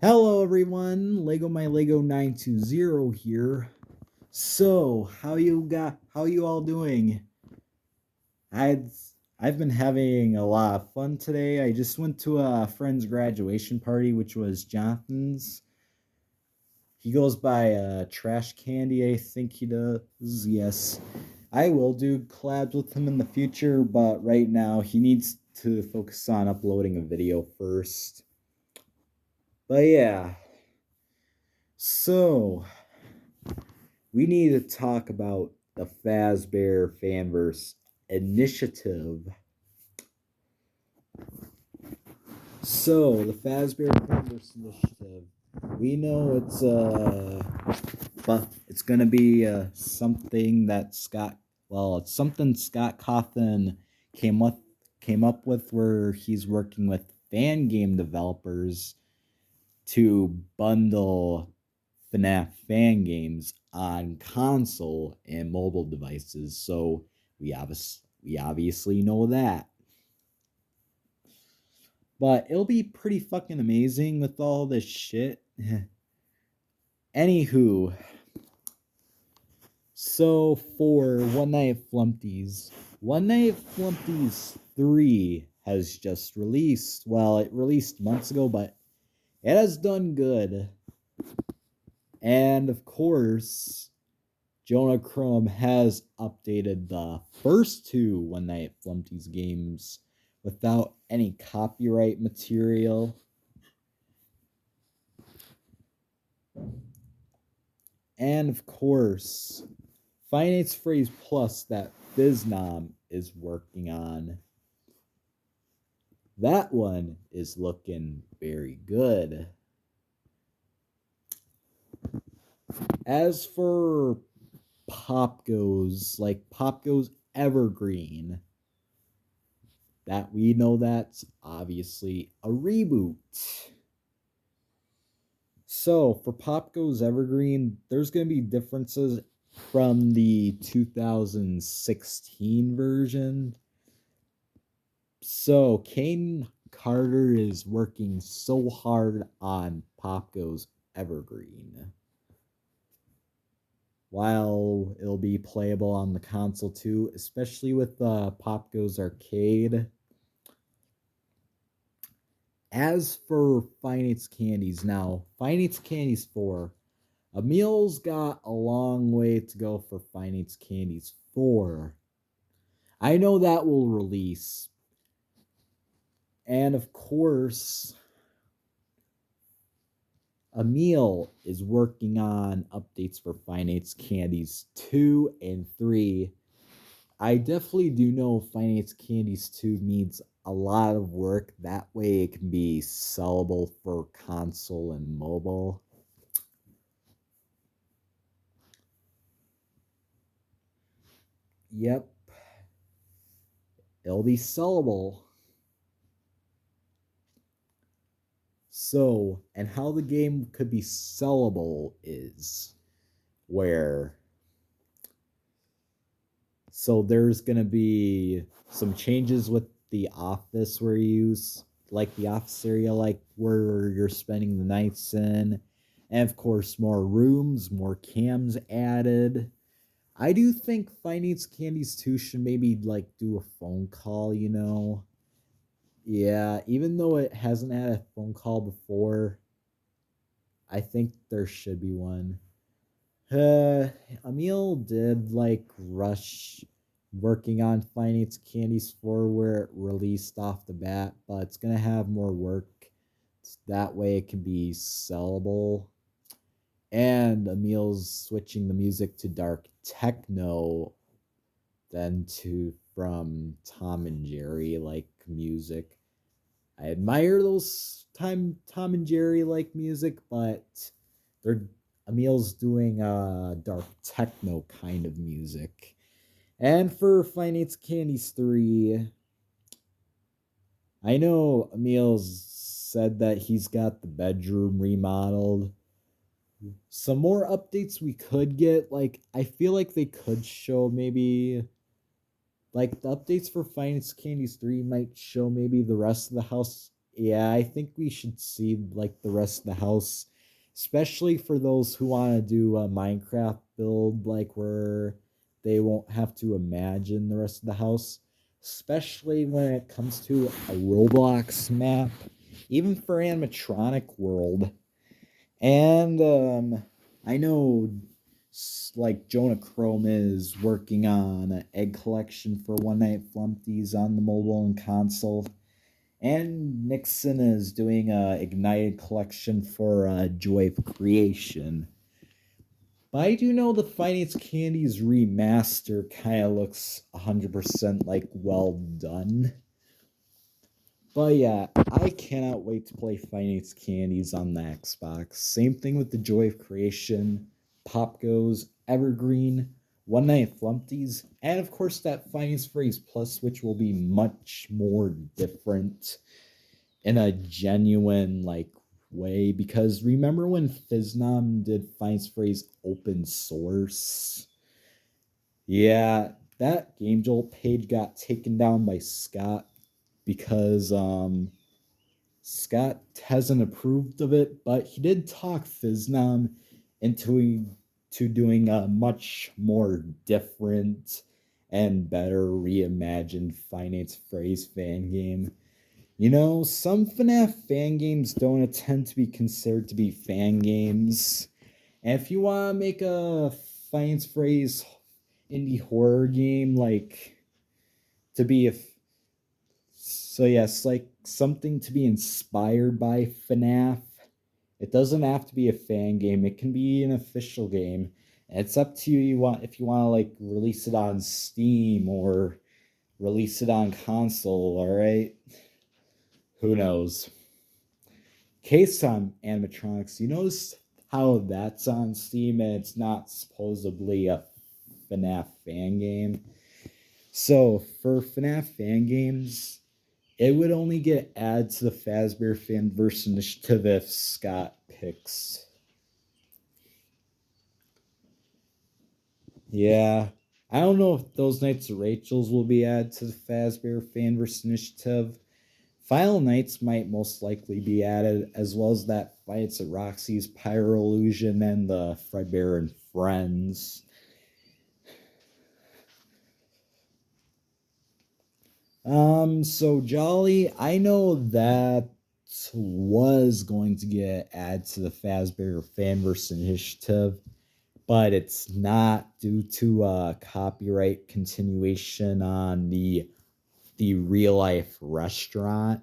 Hello everyone, Lego My Lego 920 here. So, how you all doing? I'd I've been having a lot of fun today. I just went to a friend's graduation party, which was Jonathan's. He goes by Trash Candy, I think he does. Yes. I will do collabs with him in the future, but right now he needs to focus on uploading a video first. But yeah. So, we need to talk about the Fazbear Fanverse initiative. So, the Fazbear Fanverse initiative, we know but it's gonna be something that it's something Scott Cawthon came up came up with, where he's working with fan game developers to bundle FNAF fan games on console and mobile devices. So we obviously know that. But it'll be pretty fucking amazing with all this shit. Anywho, so for One Night Flumpties 3 has just released. Well, it released months ago, but it has done good. And of course, Jonah Crumb has updated the first two One Night Flumpties games without any copyright material. And of course, Finance Phrase Plus that Biznom is working on. That one is looking very good. As for Pop Goes Evergreen, that we know that's obviously a reboot. So for Pop Goes Evergreen, there's going to be differences from the 2016 version. So Kane Carter is working so hard on Pop Goes Evergreen, while it'll be playable on the console too, especially with Pop Goes Arcade. As for Finance Candies, now, Finance Candies 4, Emil's got a long way to go for Finance Candies 4. I know that will release. And of course, Emil is working on updates for Finance Candies 2 and 3. I definitely do know Finance Candies 2 needs a lot of work. That way it can be sellable for console and mobile. Yep. It'll be sellable. So, and how the game could be sellable is where. So there's going to be some changes with the office where you use, like the office area, like where you're spending the nights in. And of course, more rooms, more cams added. I do think Finance Candies 2 should maybe like do a phone call, you know? Yeah, even though it hasn't had a phone call before, I think there should be one. Uh, Emil did like rush working on Finance Candies 4 where it released off the bat, but it's gonna have more work. That way it can be sellable. And Emil's switching the music to dark techno than to from Tom and Jerry like music. I admire those Tom and Jerry like music, but they're Emil's doing dark techno kind of music. And for Finance Candies 3, I know Emil's said that he's got the bedroom remodeled. Some more updates we could get, like I feel like they could show maybe like the updates for Finance Candies 3 might show maybe the rest of the house Yeah, I think we should see like the rest of the house, especially for those who want to do a Minecraft build, like where they won't have to imagine the rest of the house, especially when it comes to a Roblox map, even for animatronic world. And I know like Jonah Chrome is working on an egg collection for One Night Flumpties on the mobile and console. And Nixon is doing a Ignited collection for Joy of Creation. But I do know the Finance Candies remaster kind of looks 100% like well done. But yeah, I cannot wait to play Finance Candies on the Xbox. Same thing with the Joy of Creation, Pop Goes, Evergreen, One Night Flumpties, and of course that Finance Phrase Plus, which will be much more different in a genuine like way. Because remember when Fiznom did Finance Phrase open source? Yeah, that Game Jolt page got taken down by Scott because Scott hasn't approved of it, but he did talk Fiznam into to doing a much more different and better reimagined Finance Phrase fan game. You know, some FNAF fan games don't intend to be considered to be fan games. And if you want to make a Finance Phrase indie horror game, like to be a so yes, like something to be inspired by FNAF. It doesn't have to be a fan game. It can be an official game. And it's up to you, you want if you want to like release it on Steam or release it on console, all right? Who knows? Case on animatronics, you notice how that's on Steam and it's not supposedly a FNAF fan game. So for FNAF fan games, it would only get added to the Fazbear Fanverse initiative if Scott picks. Yeah. I don't know if those Nights of Rachel's will be added to the Fazbear Fanverse initiative. Final Nights might most likely be added, as well as that Fights at Roxy's Pyro Illusion and the Fredbear and Friends. So Jolly, I know that was going to get added to the Fazbear Fanverse initiative, but it's not due to a copyright continuation on the real life restaurant.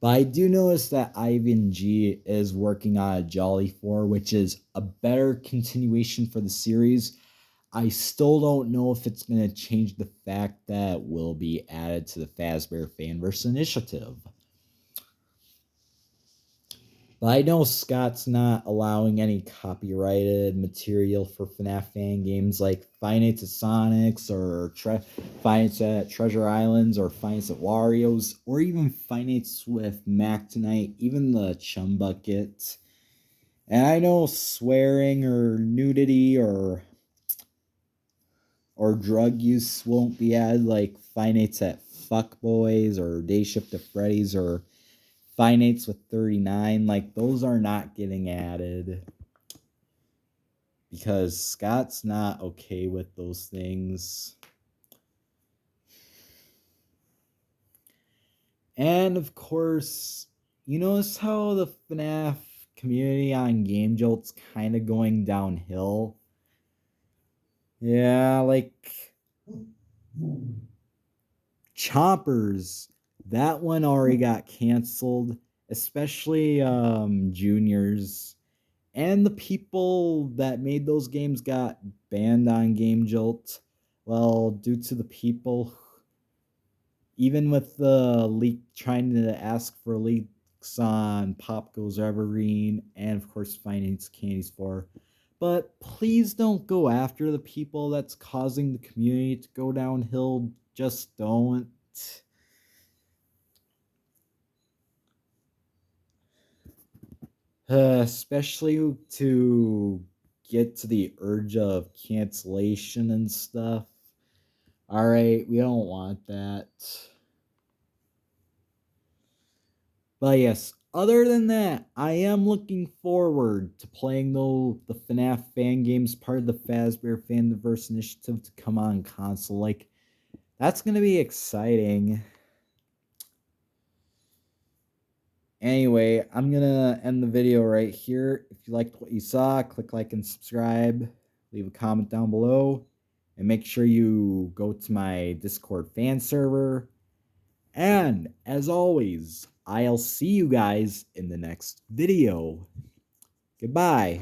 But I do notice that Ivan G is working on a Jolly 4, which is a better continuation for the series. I still don't know if it's going to change the fact that it will be added to the Fazbear Fanverse initiative. But I know Scott's not allowing any copyrighted material for FNAF fan games like Finance at Sonics or Finance at Treasure Islands or Finance at Wario's or even Finance with Mac Tonight, even the Chum Bucket. And I know swearing or nudity or drug use won't be added like Finance at Fuckboys or Day Shift to Freddy's or Finance with 39, like those are not getting added because Scott's not okay with those things. And of course, you notice how the FNAF community on Game Jolt's kind of going downhill. Yeah, like Choppers, that one already got canceled, especially juniors. And the people that made those games got banned on Game Jolt. Well, due to the people, even with the leak trying to ask for leaks on Pop Goes Evergreen and of course Finance Candies 4. But please don't go after the people that's causing the community to go downhill. Just don't. Especially to get to the urge of cancellation and stuff. All right, we don't want that. But yes, other than that, I am looking forward to playing the FNAF fan games part of the Fazbear Fanverse initiative to come on console. Like, that's gonna be exciting. Anyway, I'm gonna end the video right here. If you liked what you saw, click like and subscribe. Leave a comment down below. And make sure you go to my Discord fan server. And as always, I'll see you guys in the next video. Goodbye.